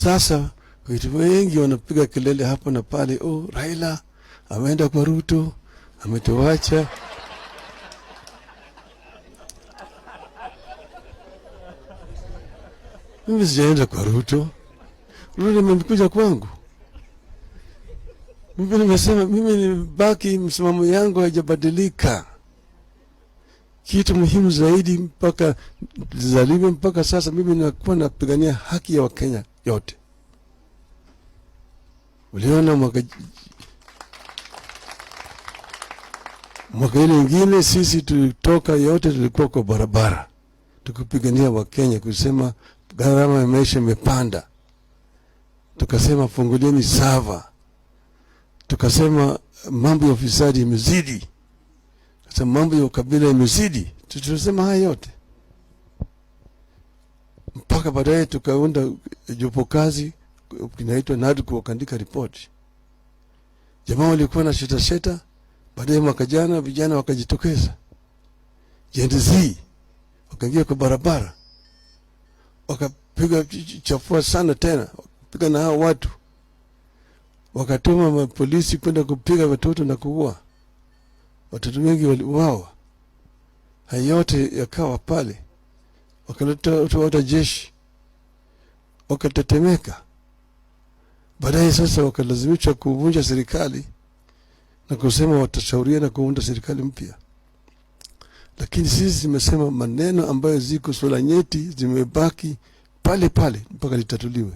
Sasa watu wengi wanapiga kelele hapa na pale, oh, Raila ameenda kwa Ruto, ametuacha. Mimi sijaenda kwa Ruto. Ruto amekuja kwangu. Mimi nimesema mimi nibaki, msimamo yangu haijabadilika. Kitu muhimu zaidi mpaka zalime mpaka sasa, mimi nakuwa napigania haki ya Wakenya yote. Uliona mwaka ile ingine sisi tulitoka yote, tulikuwa kwa barabara tukipigania Wakenya, kusema gharama ya maisha imepanda, tukasema fungulieni sava, tukasema mambo ya ufisadi imezidi, tukasema mambo ya ukabila imezidi. Tulisema haya yote mpaka baadaye tukaunda jopo kazi kinaitwa NADCO, wakaandika ripoti. Jamaa walikuwa na sheta. Baadaye mwaka jana vijana wakajitokeza, Gen Z wakaingia kwa barabara, wakapiga chafua sana tena, wakapiga na hao watu, wakatuma mapolisi kwenda kupiga watoto na kuua watoto. Wengi waliuawa. Hayo yote yakawa pale, wakaleta watu jeshi, wakatetemeka. Baadaye sasa wakalazimishwa kuvunja serikali na kusema watashauriana kuunda serikali mpya. Lakini sisi tumesema maneno ambayo ziko swala nyeti zimebaki pale pale mpaka litatuliwe.